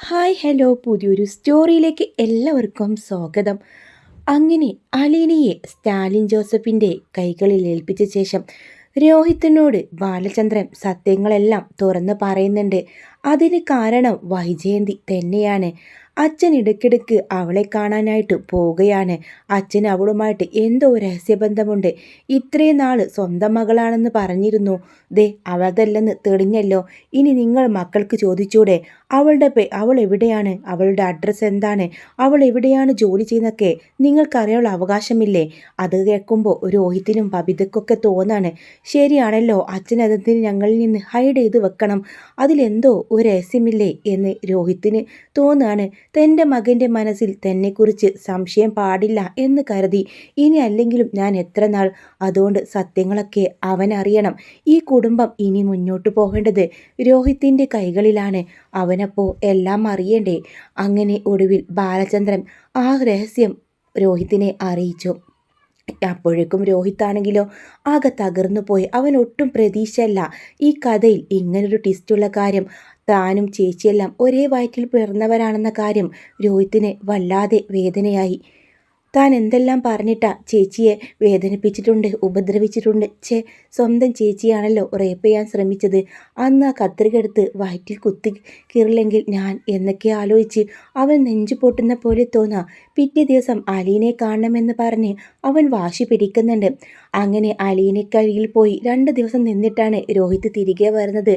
Hi hello പുതിയൊരു സ്റ്റോറിയിലേക്ക് എല്ലാവർക്കും സ്വാഗതം. അങ്ങനെ അലീനയെ സ്റ്റാലിൻ ജോസഫിൻ്റെ കൈകളിൽ ഏൽപ്പിച്ച ശേഷം രോഹിത്തിനോട് ബാലചന്ദ്രൻ സത്യങ്ങളെല്ലാം തുറന്ന് പറയുന്നുണ്ട്. അതിന് കാരണം വൈജയന്തി തന്നെയാണ്. അച്ഛൻ ഇടയ്ക്കിടയ്ക്ക് അവളെ കാണാനായിട്ട് പോവുകയാണ്. അച്ഛൻ അവളുമായിട്ട് എന്തോ രഹസ്യബന്ധമുണ്ട്. ഇത്രയും നാൾ സ്വന്തം മകളാണെന്ന് പറഞ്ഞിരുന്നു. ദേ അവതല്ലെന്ന് തെളിഞ്ഞല്ലോ. ഇനി നിങ്ങൾ മക്കൾക്ക് ചോദിച്ചൂടെ അവൾ എവിടെയാണ്, അവളുടെ അഡ്രസ്സ് എന്താണ്, അവൾ എവിടെയാണ് ജോലി ചെയ്യുന്നതൊക്കെ നിങ്ങൾക്കറിയാനുള്ള അവകാശമില്ലേ? അത് കേൾക്കുമ്പോൾ രോഹിത്തിനും ബബിതയ്ക്കൊക്കെ തോന്നാണ്, ശരിയാണല്ലോ, അച്ഛനതിന് ഞങ്ങളിൽ നിന്ന് ഹൈഡ് ചെയ്ത് വെക്കണം, അതിലെന്തോ ഒരു രഹസ്യമില്ലേ എന്ന് രോഹിത്തിന് തോന്നുകയാണ്. തൻ്റെ മകൻ്റെ മനസ്സിൽ തന്നെക്കുറിച്ച് സംശയം പാടില്ല എന്ന് കരുതി ഇനി അല്ലെങ്കിലും ഞാൻ എത്ര നാൾ, അതുകൊണ്ട് സത്യങ്ങളൊക്കെ അവനറിയണം. ഈ കുടുംബം ഇനി മുന്നോട്ട് പോകേണ്ടത് രോഹിത്തിൻ്റെ കൈകളിലാണ്. അവനപ്പോൾ എല്ലാം അറിയണ്ടേ? അങ്ങനെ ഒടുവിൽ ബാലചന്ദ്രൻ ആ രഹസ്യം രോഹിത്തിനെ അറിയിച്ചു. അപ്പോഴേക്കും രോഹിത്താണെങ്കിലോ ആകെ തകർന്നു പോയി. അവൻ ഒട്ടും പ്രതീക്ഷയല്ല ഈ കഥയിൽ ഇങ്ങനൊരു ട്വിസ്റ്റുള്ള കാര്യം. താനും ചേച്ചിയെല്ലാം ഒരേ വയറ്റിൽ പിറന്നവരാണെന്ന കാര്യം രോഹിത്തിന് വല്ലാതെ വേദനയായി. താൻ എന്തെല്ലാം പറഞ്ഞിട്ടാ ചേച്ചിയെ വേദനിപ്പിച്ചിട്ടുണ്ട്, ഉപദ്രവിച്ചിട്ടുണ്ട്. സ്വന്തം ചേച്ചിയാണല്ലോ റേപ്പ് ചെയ്യാൻ ശ്രമിച്ചത്. അന്ന് ആ കത്രിക എടുത്ത് വയറ്റിൽ കുത്തി കീറില്ലെങ്കിൽ ഞാൻ എന്നൊക്കെ ആലോചിച്ച് അവൻ നെഞ്ചു പൊട്ടുന്ന പോലെ തോന്നാ. പിറ്റേ ദിവസം അലീനെ കാണണമെന്ന് പറഞ്ഞ് അവൻ വാശി പിടിക്കുന്നുണ്ട്. അങ്ങനെ അലീനക്കരിയിൽ പോയി 2 ദിവസം നിന്നിട്ടാണ് രോഹിത് തിരികെ വരുന്നത്.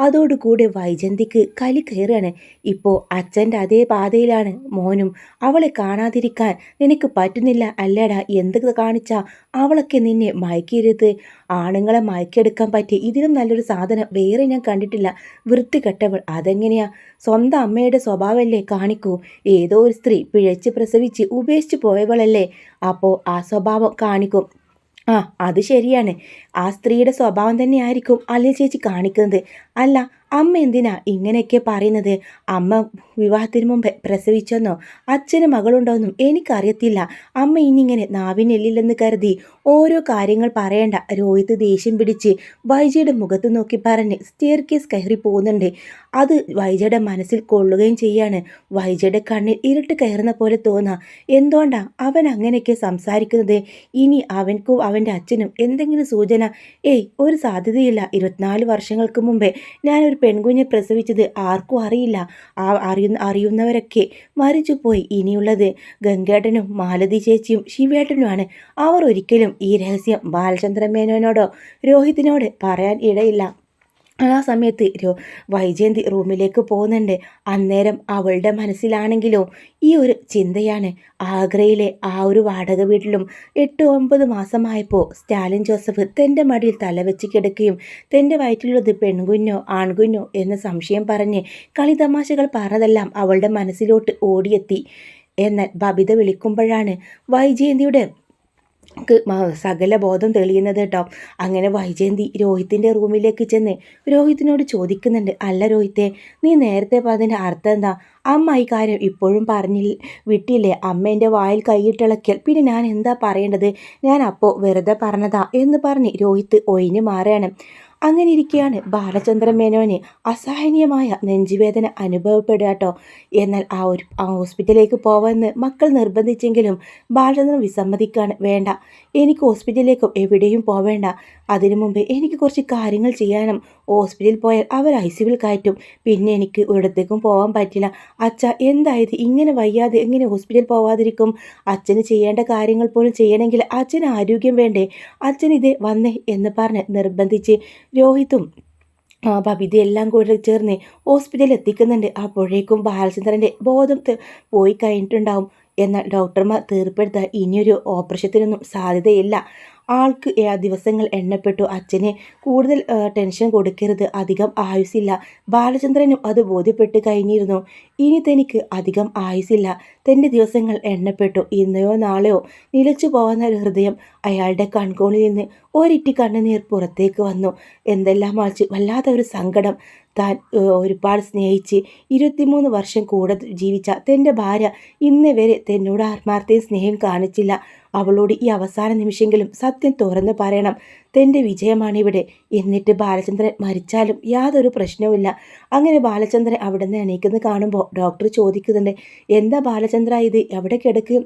അതോടുകൂടെ വൈജന്തിക്ക് കലി കയറാണ്. ഇപ്പോൾ അച്ഛൻ്റെ അതേ പാതയിലാണ് മോനും. അവളെ കാണാതിരിക്കാൻ നിനക്ക് പറ്റുന്നില്ല അല്ലേടാ? എന്ത് കാണിച്ചാ അവളൊക്കെ നിന്നെ മയക്കിയിരുത്? ആണുങ്ങളെ മയക്കെടുക്കാൻ പറ്റി ഇതിലും നല്ലൊരു സാധനം വേറെ ഞാൻ കണ്ടിട്ടില്ല. വൃത്തികെട്ടവൾ. അതെങ്ങനെയാ? സ്വന്തം അമ്മയുടെ സ്വഭാവമല്ലേ കാണിക്കൂ? ഏതോ ഒരു സ്ത്രീ പിഴച്ച് പ്രസവിച്ച് ഉപേക്ഷിച്ച് പോയവളല്ലേ, അപ്പോൾ ആ സ്വഭാവം കാണിക്കും. ആ, അത് ശരിയാണ്. ആ സ്ത്രീയുടെ സ്വഭാവം തന്നെയായിരിക്കും അല്ലേ ചേച്ചി കാണിക്കുന്നത്. അല്ല, അമ്മ എന്തിനാ ഇങ്ങനെയൊക്കെ പറയുന്നത്? അമ്മ വിവാഹത്തിന് മുമ്പ് പ്രസവിച്ചെന്നോ അച്ഛന് മകളുണ്ടോയെന്നും എനിക്കറിയത്തില്ല. അമ്മ ഇനിയിങ്ങനെ നാവിനെല്ലില്ലെന്ന് കരുതി ഓരോ കാര്യങ്ങൾ പറയണ്ട. രോഹിത് ദേഷ്യം പിടിച്ച് വൈജയുടെ മുഖത്ത് നോക്കി പറഞ്ഞ് സ്റ്റെയർ കേസ് കയറി പോകുന്നുണ്ട്. അത് വൈജയുടെ മനസ്സിൽ കൊള്ളുകയും ചെയ്യാണ്. വൈജയുടെ കണ്ണിൽ ഇരുട്ട് കയറുന്ന പോലെ തോന്നാം. എന്തുകൊണ്ടാ അവൻ അങ്ങനെയൊക്കെ സംസാരിക്കുന്നത്? ഇനി അവൻക്കും അവൻ്റെ അച്ഛനും എന്തെങ്കിലും സൂചന? ഒരു സാധ്യതയില്ല. 24 വർഷങ്ങൾക്ക് മുമ്പേ ഞാനൊരു പെൺകുഞ്ഞെ പ്രസവിച്ചത് ആർക്കും അറിയില്ല. അറിയുന്നവരൊക്കെ മരിച്ചുപോയി. ഇനിയുള്ളത് ഗംഗേട്ടനും മാലതി ചേച്ചിയും ശിവേട്ടനുമാണ്. അവർ ഒരിക്കലും ഈ രഹസ്യം ബാലചന്ദ്രൻ മേനോനോടോ രോഹിത്തിനോട് പറയാൻ ഇടയില്ല. ആ സമയത്ത് വൈജയന്തി റൂമിലേക്ക് പോകുന്നുണ്ട്. അന്നേരം അവളുടെ മനസ്സിലാണെങ്കിലോ ഈ ഒരു ചിന്തയാണ്. ആഗ്രയിലെ ആ ഒരു വാടക വീട്ടിലും 8-9 മാസമായപ്പോൾ സ്റ്റാലിൻ ജോസഫ് തൻ്റെ മടിയിൽ തലവെച്ച് കിടക്കുകയും തൻ്റെ വയറ്റിലുള്ളത് പെൺകുഞ്ഞോ ആൺകുഞ്ഞോ എന്ന സംശയം പറഞ്ഞ് കളിതമാശകൾ പറഞ്ഞതെല്ലാം അവളുടെ മനസ്സിലോട്ട് ഓടിയെത്തി. എന്നാൽ ബബിത വിളിക്കുമ്പോഴാണ് വൈജയന്തിയുടെ സകല ബോധം തെളിയുന്നത് കേട്ടോ. അങ്ങനെ വൈജയന്തി രോഹിത്തിൻ്റെ റൂമിലേക്ക് ചെന്ന് രോഹിത്തിനോട് ചോദിക്കുന്നുണ്ട്, അല്ല രോഹിത്തെ, നീ നേരത്തെ പറഞ്ഞതിൻ്റെ അർത്ഥം എന്താ? അമ്മ ഈ കാര്യം ഇപ്പോഴും വിട്ടില്ലേ? അമ്മേൻ്റെ വായിൽ കൈയിട്ടിളക്കിയാൽ പിന്നെ ഞാൻ എന്താ പറയേണ്ടത്? ഞാൻ അപ്പോൾ വെറുതെ പറഞ്ഞതാ എന്ന് പറഞ്ഞ് രോഹിത്ത് ഒഴിഞ്ഞു മാറുകയാണ്. അങ്ങനെ ഇരിക്കെയാണ് ബാലചന്ദ്രൻ മേനോന് അസഹനീയമായ നെഞ്ചുവേദന അനുഭവപ്പെടുക കേട്ടോ. എന്നാൽ ആ ഹോസ്പിറ്റലിലേക്ക് പോവാമെന്ന് മക്കൾ നിർബന്ധിച്ചെങ്കിലും ബാലചന്ദ്രൻ വിസമ്മതിക്കാണ്. വേണ്ട, എനിക്ക് ഹോസ്പിറ്റലിലേക്കും എവിടെയും പോവേണ്ട. അതിനു മുമ്പ് എനിക്ക് കുറച്ച് കാര്യങ്ങൾ ചെയ്യാനും. ഹോസ്പിറ്റലിൽ പോയാൽ അവർ ICUവിൽ കയറ്റും. പിന്നെ എനിക്ക് ഒരിടത്തേക്കും പോകാൻ പറ്റില്ല. അച്ഛ, എന്തായത്? ഇങ്ങനെ വയ്യാതെ എങ്ങനെ ഹോസ്പിറ്റലിൽ പോവാതിരിക്കും? അച്ഛന് ചെയ്യേണ്ട കാര്യങ്ങൾ പോലും ചെയ്യണമെങ്കിൽ അച്ഛന് ആരോഗ്യം വേണ്ടേ? അച്ഛൻ ഇതേ വന്നേ എന്ന് പറഞ്ഞ് നിർബന്ധിച്ച് രോഹിത്തും ബബിതയെല്ലാം കൂടെ ചേർന്ന് ഹോസ്പിറ്റലിൽ എത്തിക്കുന്നുണ്ട്. അപ്പോഴേക്കും ബാലചന്ദ്രൻ്റെ ബോധം പോയി കഴിഞ്ഞിട്ടുണ്ടാവും. എന്നാൽ ഡോക്ടർമാർ തീർപ്പെടുത്താൻ ഇനിയൊരു ഓപ്പറേഷത്തിനൊന്നും സാധ്യതയില്ല. ആൾക്ക് ദിവസങ്ങൾ എണ്ണപ്പെട്ടു. അച്ഛനെ കൂടുതൽ ടെൻഷൻ കൊടുക്കരുത്, അധികം ആയുസില്ല. ബാലചന്ദ്രനും അത് ബോധ്യപ്പെട്ട് കഴിഞ്ഞിരുന്നു. ഇനി തനിക്ക് അധികം ആയുസില്ല, തൻ്റെ ദിവസങ്ങൾ എണ്ണപ്പെട്ടു. ഇന്നയോ നാളെയോ നിലച്ചു പോകുന്ന ഒരു ഹൃദയം അയാളുടെ കൺകോണിൽ നിന്ന് ഒരിറ്റി കണ്ണുനീർ പുറത്തേക്ക് വന്നു. എന്തെല്ലാം വായിച്ച് വല്ലാത്ത ഒരു സങ്കടം. താൻ ഒരുപാട് സ്നേഹിച്ച് 23 വർഷം കൂടെ ജീവിച്ച തൻ്റെ ഭാര്യ ഇന്നേ വരെ തന്നോട് ആത്മാർത്ഥയും സ്നേഹം കാണിച്ചില്ല. അവളോട് ഈ അവസാന നിമിഷമെങ്കിലും സത്യം തുറന്ന് പറയണം. തൻ്റെ വിജയമാണിവിടെ. എന്നിട്ട് ബാലചന്ദ്രൻ മരിച്ചാലും യാതൊരു പ്രശ്നവുമില്ല. അങ്ങനെ ബാലചന്ദ്രൻ അവിടെ നിന്ന് എണീക്കുന്നത് കാണുമ്പോൾ ഡോക്ടർ ചോദിക്കുന്നുണ്ട്, എന്താ ബാലചന്ദ്ര ഇത്, എവിടെ കിടക്ക്?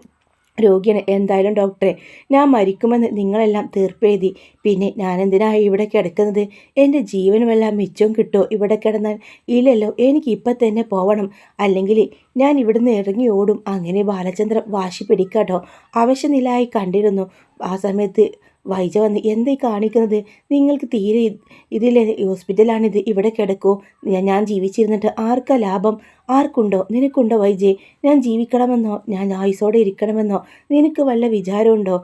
രോഗിയാണ്. എന്തായാലും ഡോക്ടറെ, ഞാൻ മരിക്കുമെന്ന് നിങ്ങളെല്ലാം തീർപ്പെഴുതി. പിന്നെ ഞാനെന്തിനാണ് ഇവിടെ കിടക്കുന്നത്? എൻ്റെ ജീവനുമെല്ലാം മിച്ചവും കിട്ടുമോ ഇവിടെ കിടന്നാൽ? ഇല്ലല്ലോ, എനിക്ക് ഇപ്പം തന്നെ പോവണം, അല്ലെങ്കിൽ ഞാൻ ഇവിടുന്ന് ഇറങ്ങി ഓടും. അങ്ങനെ ബാലചന്ദ്രൻ വാശി പിടിക്കാട്ടോ. അവശനിലായി കണ്ടിരുന്നു. ആ സമയത്ത് വൈജ വന്ന് എന്തായി കാണിക്കുന്നത്? നിങ്ങൾക്ക് തീരെ ഇതിലെ ഹോസ്പിറ്റലാണിത്, ഇവിടെ കിടക്കൂ. ഞാൻ ജീവിച്ചിരുന്നിട്ട് ആർക്കാ ലാഭം? ആർക്കുണ്ടോ? നിനക്കുണ്ടോ വൈജയെ? ഞാൻ ജീവിക്കണമെന്നോ ഞാൻ ആയുസോടെ ഇരിക്കണമെന്നോ നിനക്ക് വല്ല വിചാരമുണ്ടോ?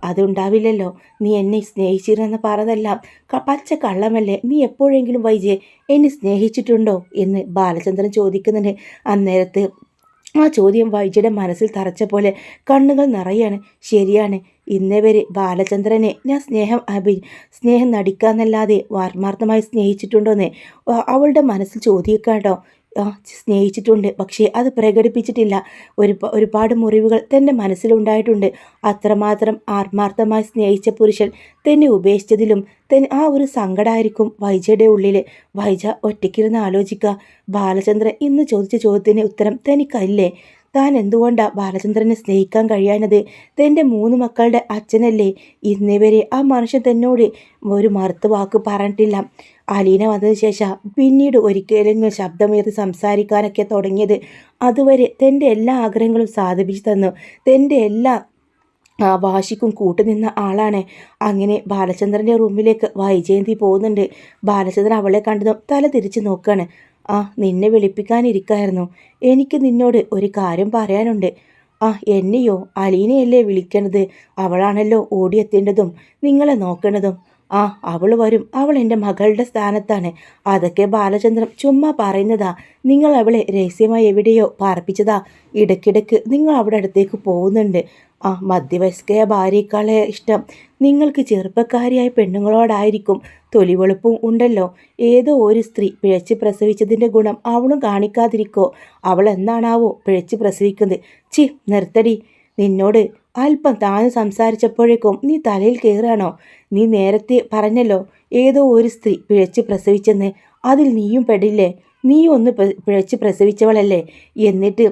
അതുണ്ടാവില്ലല്ലോ. നീ എന്നെ സ്നേഹിച്ചിരുന്നെന്ന് പറഞ്ഞതെല്ലാം പച്ച കള്ളമല്ലേ? നീ എപ്പോഴെങ്കിലും വൈജയെ എന്നെ സ്നേഹിച്ചിട്ടുണ്ടോ എന്ന് ബാലചന്ദ്രൻ ചോദിക്കുന്നുണ്ട്. അന്നേരത്ത് ആ ചോദ്യം വൈജയുടെ മനസ്സിൽ തറച്ച പോലെ കണ്ണുകൾ നിറയാണ്. ശരിയാണ്, ഇന്നേ വരെ ബാലചന്ദ്രനെ ഞാൻ സ്നേഹം നടിക്കാന്നല്ലാതെ ആത്മാർത്ഥമായി സ്നേഹിച്ചിട്ടുണ്ടോയെന്ന് അവളുടെ മനസ്സിൽ ചോദിക്കാട്ടോ. സ്നേഹിച്ചിട്ടുണ്ട്, പക്ഷേ അത് പ്രകടിപ്പിച്ചിട്ടില്ല. ഒരുപാട് മുറിവുകൾ തൻ്റെ മനസ്സിലുണ്ടായിട്ടുണ്ട്. അത്രമാത്രം ആത്മാർത്ഥമായി സ്നേഹിച്ച പുരുഷൻ തന്നെ ഉപേക്ഷിച്ചതിലും ആ ഒരു സങ്കടമായിരിക്കും വൈജയുടെ ഉള്ളിൽ. വൈജ ഒറ്റയ്ക്കിരുന്ന് ആലോചിക്കുക. ബാലചന്ദ്രൻ ഇന്ന് ചോദിച്ച ചോദ്യത്തിന് ഉത്തരം തനിക്കല്ലേ? താൻ എന്തുകൊണ്ടാണ് ബാലചന്ദ്രനെ സ്നേഹിക്കാൻ കഴിയാനത്? തൻ്റെ 3 മക്കളുടെ അച്ഛനല്ലേ? ഇന്നേ വരെ ആ മനുഷ്യൻ തന്നോട് ഒരു മറുത്ത വാക്ക് പറഞ്ഞിട്ടില്ല. അലീന വന്നതിന് ശേഷം പിന്നീട് ഒരിക്കലും ശബ്ദമുയർത്തി സംസാരിക്കാനൊക്കെ തുടങ്ങിയത്. അതുവരെ തൻ്റെ എല്ലാ ആഗ്രഹങ്ങളും സാധിപ്പിച്ചു തന്നു. തൻ്റെ എല്ലാ വാശിക്കും കൂട്ടുനിന്ന ആളാണ്. അങ്ങനെ ബാലചന്ദ്രൻ്റെ റൂമിലേക്ക് വൈജയന്തി പോകുന്നുണ്ട്. ബാലചന്ദ്രൻ അവളെ കണ്ടതും തല തിരിച്ച് നോക്കുകയാണ്. നിന്നെ വിളിപ്പിക്കാനിരിക്കായിരുന്നു. എനിക്ക് നിന്നോട് ഒരു കാര്യം പറയാനുണ്ട്. എന്നെയോ? അലീനയല്ലേ വിളിക്കണത്? അവളാണല്ലോ ഓടിയെത്തേണ്ടതും നിങ്ങളെ നോക്കേണ്ടതും. അവൾ വരും. അവൾ എൻ്റെ മകളുടെ സ്ഥാനത്താണ്. അതൊക്കെ ബാലചന്ദ്രൻ ചുമ്മാ പറയുന്നതാ. നിങ്ങൾ അവളെ രഹസ്യമായി എവിടെയോ പാർപ്പിച്ചതാ. ഇടയ്ക്കിടയ്ക്ക് നിങ്ങൾ അവിടെ അടുത്തേക്ക് പോകുന്നുണ്ട്. മധ്യവയസ്കയ ഭാര്യയെക്കാളെ ഇഷ്ടം നിങ്ങൾക്ക് ചെറുപ്പക്കാരിയായ പെണ്ണുങ്ങളോടായിരിക്കും. തൊലിവെളുപ്പും ഉണ്ടല്ലോ. ഏതോ ഒരു സ്ത്രീ പിഴച്ച് പ്രസവിച്ചതിൻ്റെ ഗുണം അവളും കാണിക്കാതിരിക്കോ? അവൾ എന്നാണാവോ പിഴച്ച് പ്രസവിക്കുന്നത്? നിർത്തടി. നിന്നോട് അല്പം താഴ്ന്നു സംസാരിച്ചപ്പോഴേക്കും നീ തലയിൽ കയറാണോ? നീ നേരത്തെ പറഞ്ഞല്ലോ ഏതോ ഒരു സ്ത്രീ പിഴച്ച് പ്രസവിച്ചെന്ന്. അതിൽ നീയും പെടില്ലേ? നീയും ഒന്ന് പിഴച്ച് പ്രസവിച്ചവളല്ലേ? എന്നിട്ട്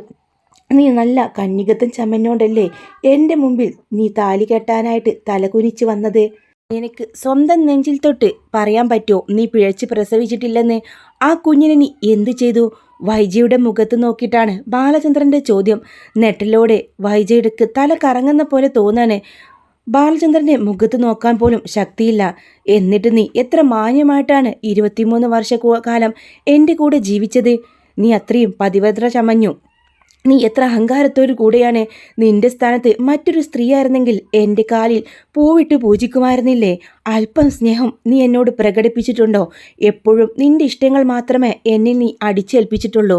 നീ നല്ല കന്യകത്തൻ ചമഞ്ഞോണ്ടല്ലേ എൻ്റെ മുമ്പിൽ നീ താലി കെട്ടാനായിട്ട് തലകുനിച്ച് വന്നത്? നിനക്ക് സ്വന്തം നെഞ്ചിൽ തൊട്ട് പറയാൻ പറ്റുമോ നീ പിഴച്ച് പ്രസവിച്ചിട്ടില്ലെന്ന്? ആ കുഞ്ഞിനെ നീ എന്തു ചെയ്തു? വൈജയുടെ മുഖത്ത് നോക്കിയിട്ടാണ് ബാലചന്ദ്രൻ്റെ ചോദ്യം. നെട്ടലോടെ വൈജയുടെ തല കറങ്ങുന്ന പോലെ തോന്നാണ്. ബാലചന്ദ്രൻ്റെ മുഖത്ത് നോക്കാൻ പോലും ശക്തിയില്ല. എന്നിട്ട് നീ എത്ര മാന്യമായിട്ടാണ് 23 വർഷക്കാലം എൻ്റെ കൂടെ ജീവിച്ചത്. നീ അത്രയും പതിവ്രത ചമഞ്ഞു. നീ എത്ര അഹങ്കാരത്തോടു കൂടെയാണ്. നിന്റെ സ്ഥാനത്ത് മറ്റൊരു സ്ത്രീയായിരുന്നെങ്കിൽ എൻ്റെ കാലിൽ പൂവിട്ട് പൂജിക്കുമായിരുന്നില്ലേ? അല്പം സ്നേഹം നീ എന്നോട് പ്രകടിപ്പിച്ചിട്ടുണ്ടോ? എപ്പോഴും നിന്റെ ഇഷ്ടങ്ങൾ മാത്രമേ എന്നെ നീ അടിച്ചേൽപ്പിച്ചിട്ടുള്ളൂ.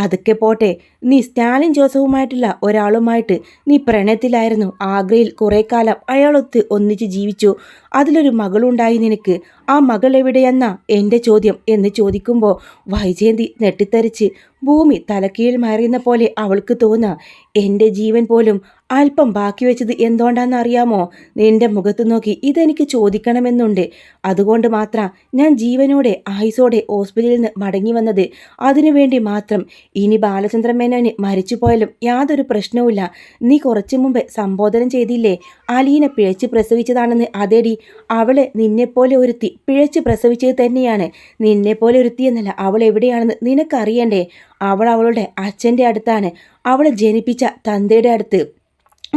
അതൊക്കെ പോട്ടെ, നീ സ്റ്റാലിൻ ജോസഫുമായിട്ടുള്ള ഒരാളുമായിട്ട് നീ പ്രണയത്തിലായിരുന്നു. ആഗ്രയിൽ കുറേ കാലം അയാളൊത്ത് ഒന്നിച്ച് ജീവിച്ചു. അതിലൊരു മകളുണ്ടായി നിനക്ക്. ആ മകൾ എവിടെയെന്നാ എൻ്റെ ചോദ്യം എന്ന് ചോദിക്കുമ്പോൾ വൈജയന്തി നെട്ടിത്തരിച്ച് ഭൂമി തലക്കീഴിൽ മറിയുന്ന പോലെ അവൾക്ക് തോന്നുക. എൻ്റെ ജീവൻ പോലും അല്പം ബാക്കി വെച്ചത് എന്തുകൊണ്ടാണെന്നറിയാമോ? നിന്റെ മുഖത്ത് നോക്കി ഇതെനിക്ക് ചോദിക്കണമെന്നുണ്ട്. അതുകൊണ്ട് മാത്രം ഞാൻ ജീവനോടെ ആയുസോടെ ഹോസ്പിറ്റലിൽ നിന്ന് മടങ്ങി വന്നത്. അതിനുവേണ്ടി മാത്രം. ഇനി ബാലചന്ദ്രൻ മേനോന് മരിച്ചുപോയാലും യാതൊരു പ്രശ്നവുമില്ല. നീ കുറച്ചു മുമ്പ് സംബോധന ചെയ്തില്ലേ അലീന പിഴച്ച് പ്രസവിച്ചതാണെന്ന്? അതേടി, അവളെ നിന്നെപ്പോലെ ഒരുത്തി പിഴച്ച് പ്രസവിച്ചത് തന്നെയാണ്. നിന്നെപ്പോലെ ഒരുത്തിയെന്നല്ല, അവൾ എവിടെയാണെന്ന് നിനക്കറിയണ്ടേ? അവൾ അവളുടെ അച്ഛൻ്റെ അടുത്താണ്. അവളെ ജനിപ്പിച്ച തന്തയുടെ അടുത്ത്.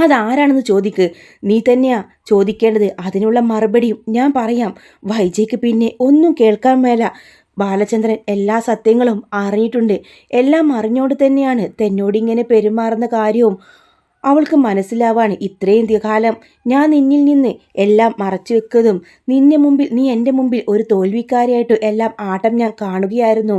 അതാരാണെന്ന് ചോദിക്ക്. നീ തന്നെയാ ചോദിക്കേണ്ടത്. അതിനുള്ള മറുപടിയും ഞാൻ പറയാം. വൈജയ്ക്ക് പിന്നെ ഒന്നും കേൾക്കാൻ മേല. ബാലചന്ദ്രൻ എല്ലാ സത്യങ്ങളും അറിഞ്ഞിട്ടുണ്ട്. എല്ലാം അറിഞ്ഞോണ്ട് തന്നെയാണ് തന്നോടിങ്ങനെ പെരുമാറുന്ന കാര്യവും അവൾക്ക് മനസ്സിലാവാണ് ഇത്രയും കാലം ഞാൻ നിന്നിൽ നിന്ന് എല്ലാം മറച്ചു വെക്കതും നീ എൻ്റെ മുമ്പിൽ ഒരു തോൽവിക്കാരിയായിട്ട് എല്ലാം ആട്ടം ഞാൻ കാണുകയായിരുന്നു.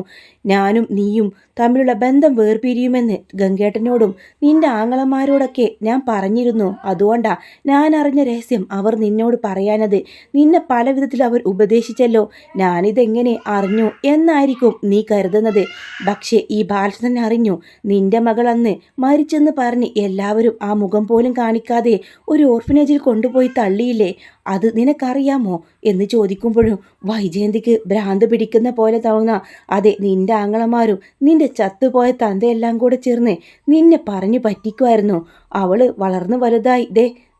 ഞാനും നീയും തമ്മിലുള്ള ബന്ധം വേർപിരിയുമെന്ന് ഗംഗേട്ടനോടും നിന്റെ ആങ്ങളമാരോടൊക്കെ ഞാൻ പറഞ്ഞിരുന്നു. അതുകൊണ്ടാ ഞാൻ അറിഞ്ഞ രഹസ്യം അവർ നിന്നോട് പറയാനത്. നിന്നെ പല വിധത്തിൽ അവർ ഉപദേശിച്ചല്ലോ. ഞാനിതെങ്ങനെ അറിഞ്ഞു എന്നായിരിക്കും നീ കരുതുന്നത്. പക്ഷേ ഈ ബാലചന്ദ്രൻ അറിഞ്ഞു. നിന്റെ മകൾ അന്ന് മരിച്ചെന്ന് പറഞ്ഞ് എല്ലാവരും ആ മുഖം പോലും കാണിക്കാതെ ഒരു ഓർഫനേജിൽ കൊണ്ടുപോയി തള്ളിയില്ലേ, അത് നിനക്കറിയാമോ എന്ന് ചോദിക്കുമ്പോഴും വൈജയന്തിക്ക് ഭ്രാന്ത് പിടിക്കുന്ന പോലെ തോന്നുന്ന അതെ, നിന്റെ ആങ്ങളമാരും നിന്റെ ചത്തുപോയ തന്തയെല്ലാം കൂടെ ചേർന്ന് നിന്നെ പറഞ്ഞു പറ്റിക്കുമായിരുന്നു. അവള് വളർന്നു വലുതായി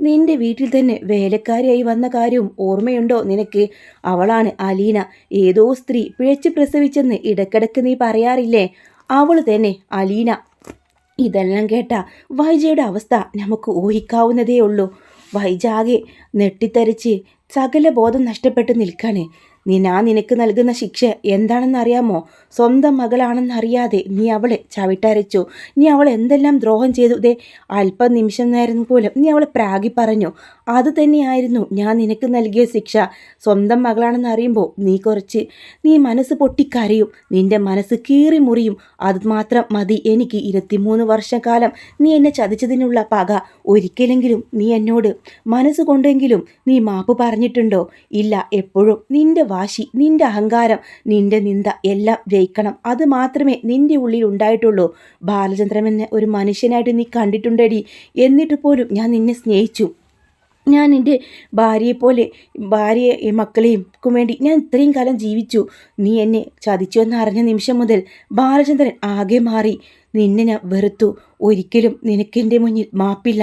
നിന്റെ വീട്ടിൽ തന്നെ വേലക്കാരിയായി വന്ന കാര്യവും ഓർമ്മയുണ്ടോ നിനക്ക്? അവളാണ് അലീന. ഏതോ സ്ത്രീ പിഴച്ചു പ്രസവിച്ചെന്ന് ഇടക്കിടക്ക് നീ പറയാറില്ലേ, അവള് തന്നെ അലീന. ഇതെല്ലാം കേട്ട വൈജയുടെ അവസ്ഥ നമുക്ക് ഊഹിക്കാവുന്നതേ ഉള്ളൂ. വൈജ ആകെ നെട്ടിത്തരിച്ച് സകല ബോധം നഷ്ടപ്പെട്ട് നിൽക്കാണ്. നിനക്ക് നൽകുന്ന ശിക്ഷ എന്താണെന്ന് അറിയാമോ? സ്വന്തം മകളാണെന്നറിയാതെ നീ അവളെ ചവിട്ടരച്ചു. നീ അവളെ എന്തെല്ലാം ദ്രോഹം ചെയ്തു. അല്പം നിമിഷം നേരം പോലും നീ അവളെ പ്രാഗി പറഞ്ഞു. അത് തന്നെയായിരുന്നു ഞാൻ നിനക്ക് നൽകിയ ശിക്ഷ. സ്വന്തം മകളാണെന്ന് അറിയുമ്പോൾ നീ മനസ്സ് പൊട്ടിക്കരയും. നിന്റെ മനസ്സ് കീറി മുറിയും. അത് മാത്രം മതി എനിക്ക്. 23 വർഷക്കാലം നീ എന്നെ ചതിച്ചതിനുള്ള പക. ഒരിക്കലെങ്കിലും നീ എന്നോട് മനസ്സുകൊണ്ടെങ്കിലും നീ മാപ്പ് പറഞ്ഞിട്ടുണ്ടോ? ഇല്ല. എപ്പോഴും നിന്റെ വാശി, നിന്റെ അഹങ്കാരം, നിന്റെ നിന്ദ എല്ലാം ജയിക്കണം. അത് മാത്രമേ നിന്റെ ഉള്ളിൽ ഉണ്ടായിട്ടുള്ളൂ. ബാലചന്ദ്രൻ എന്ന ഒരു മനുഷ്യനായിട്ട് നീ കണ്ടിട്ടുണ്ടടി. എന്നിട്ട് പോലും ഞാൻ നിന്നെ സ്നേഹിച്ചു. ഞാൻ എൻ്റെ ഭാര്യയെ മക്കളെയും വേണ്ടി ഞാൻ ഇത്രയും കാലം ജീവിച്ചു. നീ എന്നെ ചതിച്ചു എന്നറിഞ്ഞ നിമിഷം മുതൽ ബാലചന്ദ്രൻ ആകെ മാറി. നിന്നെ ഞാൻ വെറുത്തു. ഒരിക്കലും നിനക്കെൻ്റെ മുന്നിൽ മാപ്പില്ല.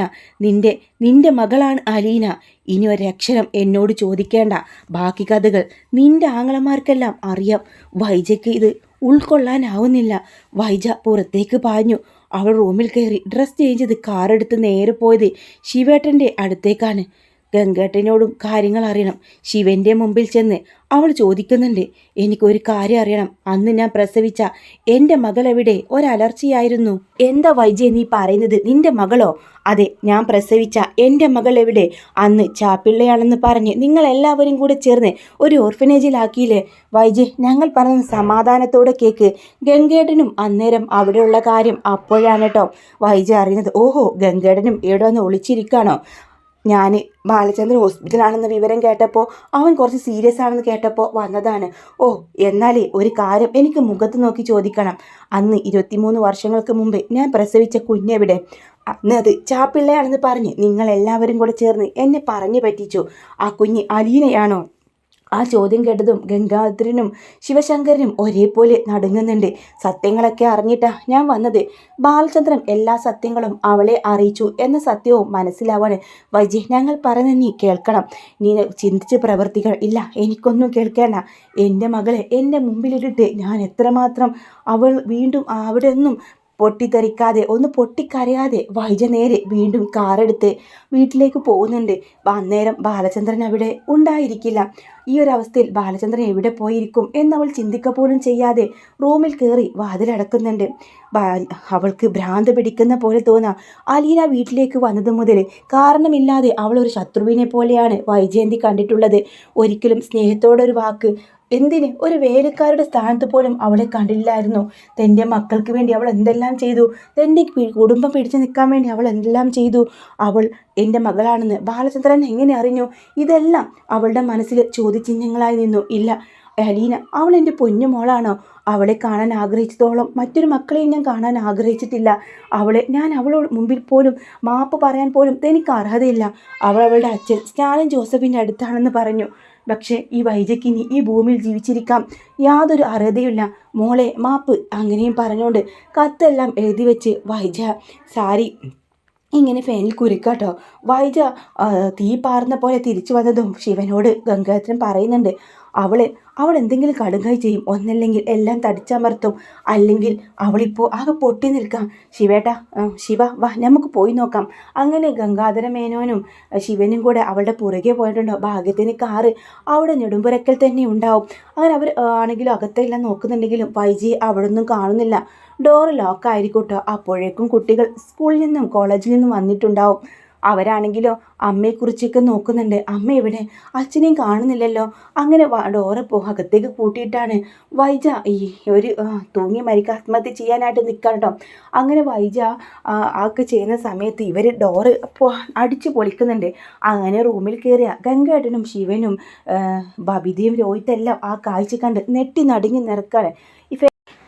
നിന്റെ മകളാണ് അലീന. ഇനി ഒരക്ഷരം എന്നോട് ചോദിക്കേണ്ട. ബാക്കി കഥകൾ നിന്റെ ആങ്ങളമാർക്കെല്ലാം അറിയാം. വൈജയ്ക്ക് ഇത് ഉൾക്കൊള്ളാനാവുന്നില്ല. വൈജ പുറത്തേക്ക് പാഞ്ഞു. അവൾ റൂമിൽ കയറി ഡ്രസ് ചേഞ്ച് ചെയ്ത് കാറെടുത്ത് നേരെ പോയത് ശിവേട്ടൻ്റെ അടുത്തേക്കാണ്. ഗംഗേട്ടനോടും കാര്യങ്ങൾ അറിയണം. ശിവൻ്റെ മുമ്പിൽ ചെന്ന് അവൾ ചോദിക്കുന്നുണ്ട്, എനിക്കൊരു കാര്യം അറിയണം. അന്ന് ഞാൻ പ്രസവിച്ച എൻ്റെ മകൾ എവിടെ? ഒരലർച്ചയായിരുന്നു. എന്താ വൈജയ നീ പറയുന്നത്? നിന്റെ മകളോ? അതെ, ഞാൻ പ്രസവിച്ച എൻ്റെ മകൾ എവിടെ? അന്ന് ചാപ്പിള്ളയാണെന്ന് പറഞ്ഞ് നിങ്ങൾ എല്ലാവരും കൂടെ ചേർന്ന് ഒരു ഓർഫനേജിലാക്കിയില്ലേ? വൈജയ്, ഞങ്ങൾ പറഞ്ഞ സമാധാനത്തോടെ കേക്ക്. ഗംഗേട്ടനും അന്നേരം അവിടെയുള്ള കാര്യം അപ്പോഴാണ് കേട്ടോ വൈജയ് അറിയുന്നത്. ഓഹോ, ഗംഗേട്ടനും ഇവിടെ വന്ന് ഒളിച്ചിരിക്കുകയാണോ? ഞാൻ ബാലചന്ദ്രൻ ഹോസ്പിറ്റലാണെന്ന വിവരം കേട്ടപ്പോൾ അവൻ കുറച്ച് സീരിയസ് ആണെന്ന് കേട്ടപ്പോൾ വന്നതാണ്. ഓ, എന്നാലേ ഒരു കാര്യം എനിക്ക് മുഖത്ത് നോക്കി ചോദിക്കണം. അന്ന് 23 വർഷങ്ങൾക്ക് മുമ്പ് ഞാൻ പ്രസവിച്ച കുഞ്ഞെവിടെ? അന്ന് അത് ചാപ്പിള്ളയാണെന്ന് പറഞ്ഞ് നിങ്ങളെല്ലാവരും കൂടെ ചേർന്ന് എന്നെ പറഞ്ഞു പറ്റിച്ചു. ആ കുഞ്ഞ് അലീനയാണോ? ആ ചോദ്യം കേട്ടതും ഗംഗാധരനും ശിവശങ്കരനും ഒരേപോലെ നടുങ്ങുന്നുണ്ട്. സത്യങ്ങളൊക്കെ അറിഞ്ഞിട്ടാ ഞാൻ വന്നത്. ബാലചന്ദ്രൻ എല്ലാ സത്യങ്ങളും അവളെ അറിയിച്ചു എന്ന സത്യവും മനസ്സിലാവാണ്. വൈജയ്, ഞങ്ങൾ പറയുന്നത് നീ കേൾക്കണം. നീ ചിന്തിച്ച് പ്രവർത്തിക്കണം. ഇല്ല, എനിക്കൊന്നും കേൾക്കേണ്ട. എൻ്റെ മകളെ എൻ്റെ മുമ്പിലിട്ടിട്ട് ഞാൻ എത്രമാത്രം അവൾ വീണ്ടും അവിടെ ഒന്നും പൊട്ടിത്തെറിക്കാതെ ഒന്ന് പൊട്ടിക്കരയാതെ വൈജ നേരെ വീണ്ടും കാറെടുത്ത് വീട്ടിലേക്ക് പോകുന്നുണ്ട്. അന്നേരം ബാലചന്ദ്രൻ അവിടെ ഉണ്ടായിരിക്കില്ല. ഈ ഒരു അവസ്ഥയിൽ ബാലചന്ദ്രൻ എവിടെ പോയിരിക്കും എന്നവൾ ചിന്തിക്കുക പോലും ചെയ്യാതെ റൂമിൽ കയറി വാതിലടക്കുന്നുണ്ട്. അവൾക്ക് ഭ്രാന്ത് പിടിക്കുന്ന പോലെ തോന്നാം. അലീന വീട്ടിലേക്ക് വന്നത് മുതൽ കാരണമില്ലാതെ അവൾ ഒരു ശത്രുവിനെ പോലെയാണ് വൈജയന്തി കണ്ടിട്ടുള്ളത്. ഒരിക്കലും സ്നേഹത്തോടൊരു വാക്ക്, എന്തിന് ഒരു വേലക്കാരുടെ സ്ഥാനത്ത് പോലും അവളെ കണ്ടില്ലായിരുന്നു. തൻ്റെ മക്കൾക്ക് വേണ്ടി അവൾ എന്തെല്ലാം ചെയ്തു. തൻ്റെ കുടുംബം പിടിച്ചു നിൽക്കാൻ വേണ്ടി അവൾ എന്തെല്ലാം ചെയ്തു. അവൾ എൻ്റെ മകളാണെന്ന് ബാലചന്ദ്രൻ എങ്ങനെ അറിഞ്ഞു? ഇതെല്ലാം അവളുടെ മനസ്സിൽ ചോദ്യചിഹ്നങ്ങളായി നിന്നു. ഇല്ല, അലീന അവൾ എൻ്റെ പൊന്നു മോളാണോ? അവളെ കാണാൻ ആഗ്രഹിച്ചതോളം മറ്റൊരു മക്കളെയും ഞാൻ കാണാൻ ആഗ്രഹിച്ചിട്ടില്ല. ഞാൻ അവളോട് മുമ്പിൽ പോലും മാപ്പ് പറയാൻ പോലും എനിക്ക് അർഹതയില്ല. അവളുടെ അച്ഛൻ സ്റ്റാലിൻ ജോസഫിൻ്റെ അടുത്താണെന്ന് പറഞ്ഞു. പക്ഷേ ഈ വൈജയ്ക്കിനി ഈ ഭൂമിയിൽ ജീവിച്ചിരിക്കാം യാതൊരു അർഹതയില്ല. മോളെ മാപ്പ്. അങ്ങനെയും പറഞ്ഞുകൊണ്ട് കത്തെല്ലാം എഴുതി വെച്ച് വൈജ സാരി ഇങ്ങനെ ഫാനിൽ കുരുക്കാട്ടോ. വൈജ തീ പാർന്ന പോലെ തിരിച്ചു വന്നതും ശിവനോട് ഗംഗാധരൻ പറയുന്നുണ്ട്, അവൾ എന്തെങ്കിലും കടുങ്ങായി ചെയ്യും. ഒന്നല്ലെങ്കിൽ എല്ലാം തടിച്ചമർത്തും, അല്ലെങ്കിൽ അവളിപ്പോൾ ആകെ പൊട്ടി നിൽക്കാം. ശിവ വാ, നമുക്ക് പോയി നോക്കാം. അങ്ങനെ ഗംഗാധര മേനോനും ശിവനും കൂടെ അവളുടെ പുറകെ പോയിട്ടുണ്ടോ. ഭാഗ്യത്തിന് കാറ് അവിടെ നെടുമ്പുരക്കൽ തന്നെ ഉണ്ടാവും. അങ്ങനെ അവർ ആണെങ്കിലും അകത്തെല്ലാം നോക്കുന്നുണ്ടെങ്കിലും വൈജയെ അവിടെ ഒന്നും കാണുന്നില്ല. ഡോറ് ലോക്കായിരിക്കും കേട്ടോ. അപ്പോഴേക്കും കുട്ടികൾ സ്കൂളിൽ നിന്നും കോളേജിൽ നിന്നും വന്നിട്ടുണ്ടാവും. അവരാണെങ്കിലോ അമ്മയെക്കുറിച്ചൊക്കെ നോക്കുന്നുണ്ട്. അമ്മ എവിടെ? അച്ഛനെയും കാണുന്നില്ലല്ലോ. അങ്ങനെ ഡോറ് അകത്തേക്ക് കൂട്ടിയിട്ടാണ് വൈജ ഈ ഒരു തൂങ്ങി മരിക്കുക, ആത്മഹത്യ ചെയ്യാനായിട്ട് നിൽക്കാം കേട്ടോ. അങ്ങനെ വൈജ ആക്ക് ചെയ്യുന്ന സമയത്ത് ഇവർ ഡോറ് അടിച്ചു പൊളിക്കുന്നുണ്ട്. അങ്ങനെ റൂമിൽ കയറിയ ഗംഗേട്ടനും ശിവനും ബബിതയും രോഹിത്തെല്ലാം ആ കാഴ്ച കണ്ട് നെട്ടി നടുങ്ങി നിറക്കാണ്.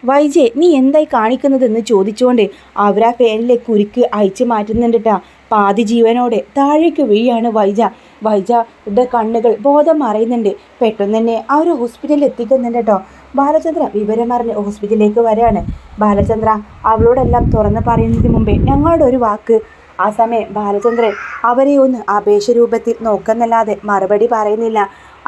വൈജെ, നീ എന്തായി കാണിക്കുന്നതെന്ന് ചോദിച്ചുകൊണ്ട് അവരാ ഫാനിലേക്ക് കുരുക്ക് അയച്ചു മാറ്റുന്നുണ്ട് കേട്ടാ. പാതി ജീവനോടെ താഴേക്ക് വീഴാണ് വൈജ. വൈജയുടെ കണ്ണുകൾ ബോധം മറയുന്നുണ്ട്. പെട്ടെന്ന് തന്നെ അവർ ഹോസ്പിറ്റലിൽ എത്തിക്കുന്നുണ്ട് കേട്ടോ. ബാലചന്ദ്ര വിവരം അറിഞ്ഞ് ഹോസ്പിറ്റലിലേക്ക് വരികയാണ്. ബാലചന്ദ്ര അവളോടെല്ലാം തുറന്ന് പറയുന്നതിന് മുമ്പേ ഞങ്ങളുടെ ഒരു വാക്ക്. ആ സമയം ബാലചന്ദ്രൻ അവരെ ഒന്ന് അപേക്ഷ രൂപത്തിൽ നോക്കുന്നല്ലാതെ മറുപടി പറയുന്നില്ല.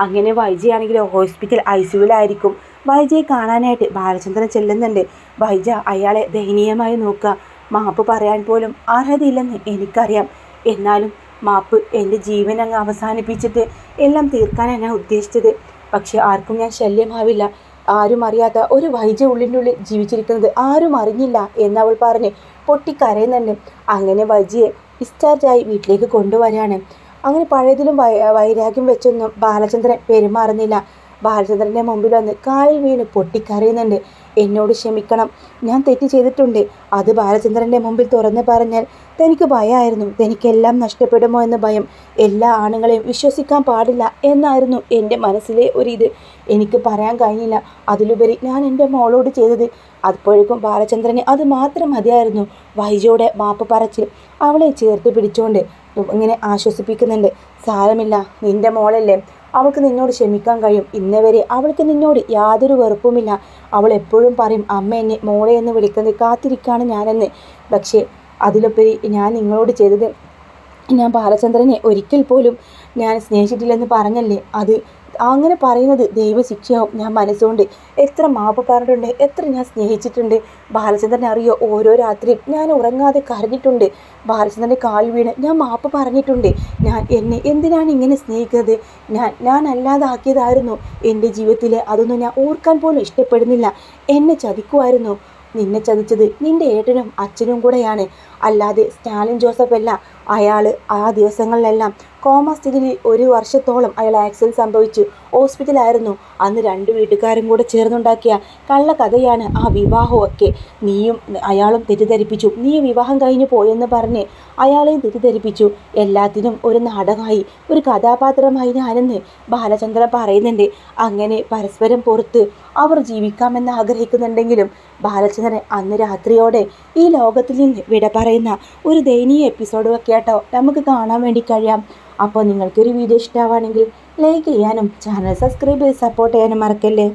അങ്ങനെ വൈജയാണെങ്കിലോ ഹോസ്പിറ്റൽ ICUവിലായിരിക്കും. വൈജയെ കാണാനായിട്ട് ബാലചന്ദ്രൻ ചെല്ലുന്നുണ്ട്. വൈജ അയാളെ ദയനീയമായി നോക്കുക. മാപ്പ് പറയാൻ പോലും അർഹതയില്ലെന്ന് എനിക്കറിയാം. എന്നാലും മാപ്പ്, എൻ്റെ ജീവൻ അങ്ങ് അവസാനിപ്പിച്ചിട്ട് എല്ലാം തീർക്കാനാണ് ഞാൻ ഉദ്ദേശിച്ചത്. പക്ഷെ ആർക്കും ഞാൻ ശല്യമാവില്ല. ആരും അറിയാത്ത ഒരു വൈജ ഉള്ളിൻ്റെ ഉള്ളിൽ ജീവിച്ചിരിക്കുന്നത് ആരും അറിഞ്ഞില്ല എന്നവൾ പറഞ്ഞ് പൊട്ടിക്കരയുന്നുണ്ട്. അങ്ങനെ വൈജയെ ഡിസ്ചാർജായി വീട്ടിലേക്ക് കൊണ്ടുവരികയാണ്. അങ്ങനെ പഴയതിലും വൈരാഗ്യം വെച്ചൊന്നും ബാലചന്ദ്രൻ പെരുമാറുന്നില്ല. ബാലചന്ദ്രൻ്റെ മുമ്പിൽ വന്ന് കാലിൽ വീണ് പൊട്ടിക്കരയുന്നുണ്ട്. എന്നോട് ക്ഷമിക്കണം, ഞാൻ തെറ്റ് ചെയ്തിട്ടുണ്ട്. അത് ബാലചന്ദ്രൻ്റെ മുമ്പിൽ തുറന്ന് പറഞ്ഞാൽ തനിക്ക് ഭയമായിരുന്നു. തനിക്കെല്ലാം നഷ്ടപ്പെടുമോ എന്ന ഭയം. എല്ലാ ആണുങ്ങളെയും വിശ്വസിക്കാൻ പാടില്ല എന്നായിരുന്നു എൻ്റെ മനസ്സിലെ ഒരിത്. എനിക്ക് പറയാൻ കഴിഞ്ഞില്ല. അതിലുപരി ഞാൻ എൻ്റെ മോളോട് ചെയ്തത്. അപ്പോഴേക്കും ബാലചന്ദ്രന് അത് മാത്രം മതിയായിരുന്നു. വൈജയുടെ മാപ്പ് പറച്ചിൽ അവളെ ചേർത്ത് പിടിച്ചുകൊണ്ട് ഇങ്ങനെ ആശ്വസിപ്പിക്കുന്നുണ്ട്. സാരമില്ല, നിൻ്റെ മോളല്ലേ, അവൾക്ക് നിന്നോട് ക്ഷമിക്കാൻ കഴിയും. ഇന്നേവരെ അവൾക്ക് നിന്നോട് യാതൊരു വെറുപ്പുമില്ല. അവൾ എപ്പോഴും പറയും അമ്മ എന്നെ മോളെ എന്ന് വിളിക്കുന്നത് കാത്തിരിക്കുകയാണ് ഞാനെന്ന്. പക്ഷേ അതിലുപരി ഞാൻ നിങ്ങളോട് ചെയ്തത്, ഞാൻ ബാലചന്ദ്രനെ ഒരിക്കൽ പോലും ഞാൻ സ്നേഹിച്ചിട്ടില്ലെന്ന് പറഞ്ഞല്ലേ, അത് അങ്ങനെ പറയുന്നത് ദൈവശിക്ഷയാവും. ഞാൻ മനസ്സുകൊണ്ട് എത്ര മാപ്പ് പറഞ്ഞിട്ടുണ്ട്, എത്ര ഞാൻ സ്നേഹിച്ചിട്ടുണ്ട്. ബാലചന്ദ്രനെ അറിയോ, ഓരോ രാത്രിയും ഞാൻ ഉറങ്ങാതെ കരഞ്ഞിട്ടുണ്ട്. ബാലചന്ദ്രൻ്റെ കാൽ വീണ് ഞാൻ മാപ്പ് പറഞ്ഞിട്ടുണ്ട്. എന്നെ എന്തിനാണ് ഇങ്ങനെ സ്നേഹിക്കുന്നത്? ഞാൻ അല്ലാതാക്കിയതായിരുന്നു എൻ്റെ ജീവിതത്തിൽ. അതൊന്നും ഞാൻ ഓർക്കാൻ പോലും ഇഷ്ടപ്പെടുന്നില്ല. എന്നെ ചതിക്കുമായിരുന്നു. നിന്നെ ചതിച്ചത് നിൻ്റെ ഏട്ടനും അച്ഛനും കൂടെയാണ്, അല്ലാതെ സ്റ്റാലിൻ ജോസഫ് അല്ല. അയാൾ ആ ദിവസങ്ങളിലെല്ലാം കോമ സ്ഥിതിയിൽ 1 വർഷത്തോളം അയാൾ ആക്സിഡൻറ്റ് സംഭവിച്ചു ഹോസ്പിറ്റലായിരുന്നു. അന്ന് 2 വീട്ടുകാരും കൂടെ ചേർന്നുണ്ടാക്കിയ കള്ളക്കഥയാണ് ആ വിവാഹമൊക്കെ. നീയും അയാളും തെറ്റിദ്ധരിപ്പിച്ചു. നീ വിവാഹം കഴിഞ്ഞു പോയെന്ന് പറഞ്ഞ് അയാളെയും തെറ്റിദ്ധരിപ്പിച്ചു. എല്ലാത്തിനും ഒരു നാടകമായി, ഒരു കഥാപാത്രമായി ഞാനെന്ന് ബാലചന്ദ്രൻ പറയുന്നുണ്ട്. അങ്ങനെ പരസ്പരം പുറത്ത് അവർ ജീവിക്കാമെന്ന് ആഗ്രഹിക്കുന്നുണ്ടെങ്കിലും ബാലചന്ദ്രൻ അന്ന് രാത്രിയോടെ ഈ ലോകത്തിൽ നിന്ന് വിട പറയുന്ന ഒരു ദയനീയ എപ്പിസോഡൊക്കെ ആട്ടോ നമുക്ക് കാണാൻ വേണ്ടി കഴിയാം. അപ്പോൾ നിങ്ങൾക്കൊരു വീഡിയോ ഇഷ്ടമാവുകയാണെങ്കിൽ ലൈക്ക് ചെയ്യാനും ചാനൽ സബ്സ്ക്രൈബ് ചെയ്ത് സപ്പോർട്ട് ചെയ്യാനും മറക്കല്ലേ.